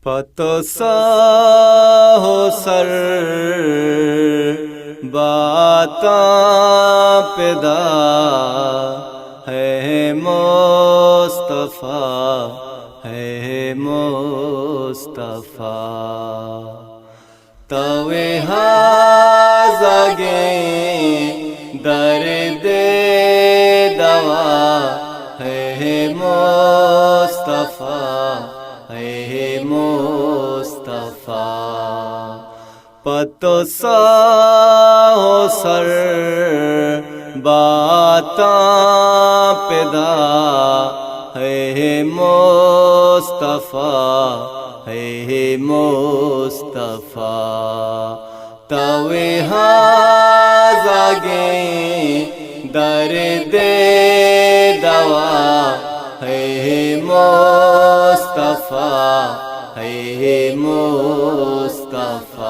پتو سا ہو سر باتاں پیدا ہے مصطفیٰ ہے مصطفیٰ توے ہازگے درد دوا ہے مصطفیٰ ہے مصطفیٰ پتو سا ہو سر باتاں پیدا ہے مصطفیٰ ہے مصطفیٰ توے ہازگے درد دوا ہے مصطفیٰ ہے مصطفیٰ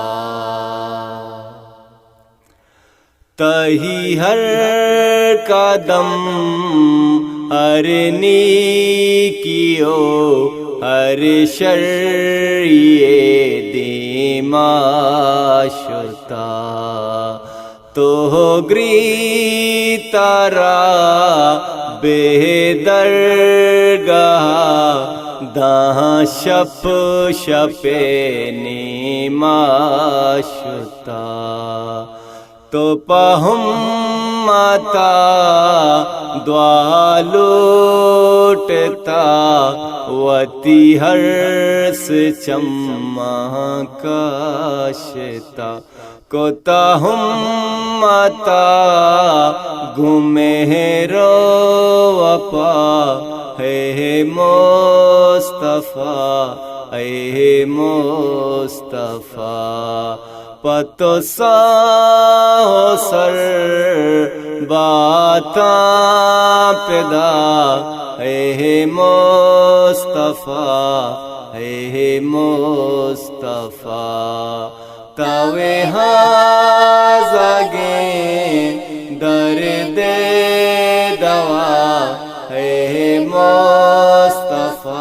تہی ہر قدم ہر نیکیو ہر شریعے دیماشتا تو گری تارا بے درگاہ دہاں شپ شپے نیماشتا تو پہم ماتا دعا لوٹتا وتی ہرس چمکاشتا کوتا ہم ماتا گھومے رو وپا ہے مصطفیٰ ہے مصطفیٰ پتو سا ہو سر باتاں پیدا ہے مصطفیٰ ہے مصطفیٰ توے ہازگے درد دوا ہے مصطفیٰ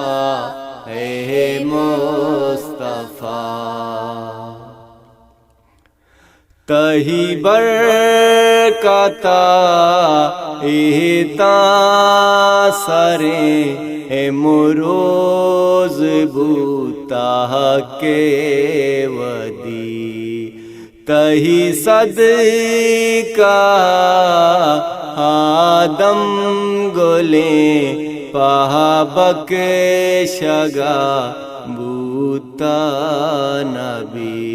ہے مصطفیٰ تہی برکتا اہتا سرے مروز بوتا کے ودی تہی صدقہ آدم گلے پہبک شگا بوتا نبی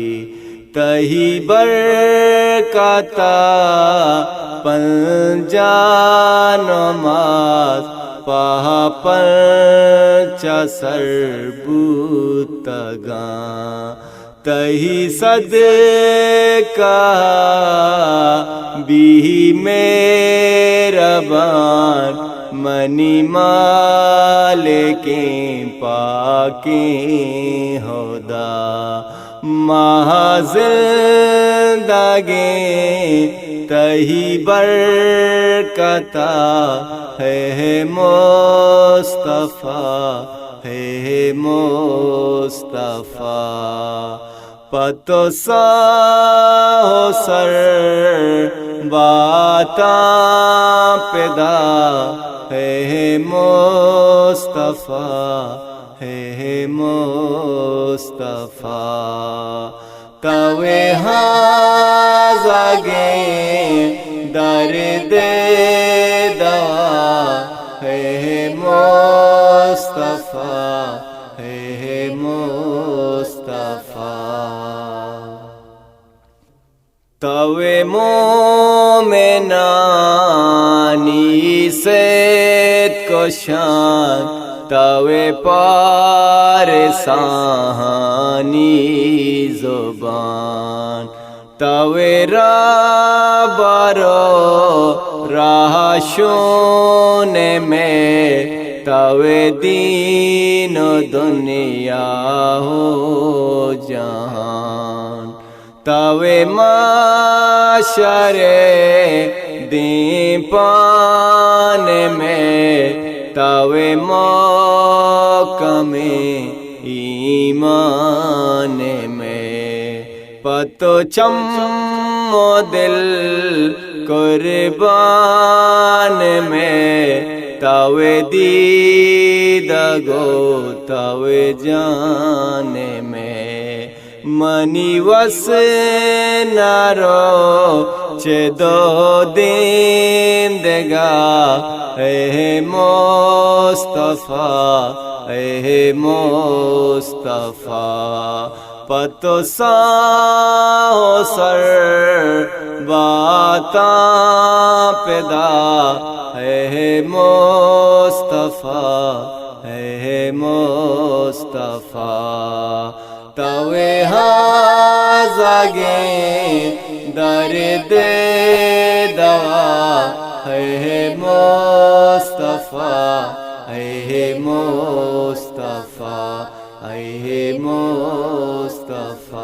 تہی برکتا پنجا نماز پہا پنچا سر بوتگاں تہی صدقہ بھی میربان منی مالکیں پاکیں ہودا زندگی تہی برکتا ہے مصطفیٰ ہے مصطفیٰ پتو سا ہو سر باتاں پیدا ہے مصطفیٰ ہے مصطفیٰ توے ہازگے درد دوا ہے مصطفیٰ ہے مصطفیٰ توے مومنانی سید کو شان توے پارسانی زبان توے رابرو راہ شونے میں توے دین و دنیا ہو جہان توے معاشرے دین پانے میں توے موقع میں ایمان میں پتو چمو دل قربان میں تاوے دید گو تاوے جان میں منی وس نارو چے دو دین دگا اے مصطفیٰ اے مصطفیٰ پتو ساو سر باتاں پیدا اے مصطفیٰ اے مصطفیٰ توے ہازاگے درد دوا اے مصطفیٰ اے مصطفیٰ اے مصطفیٰ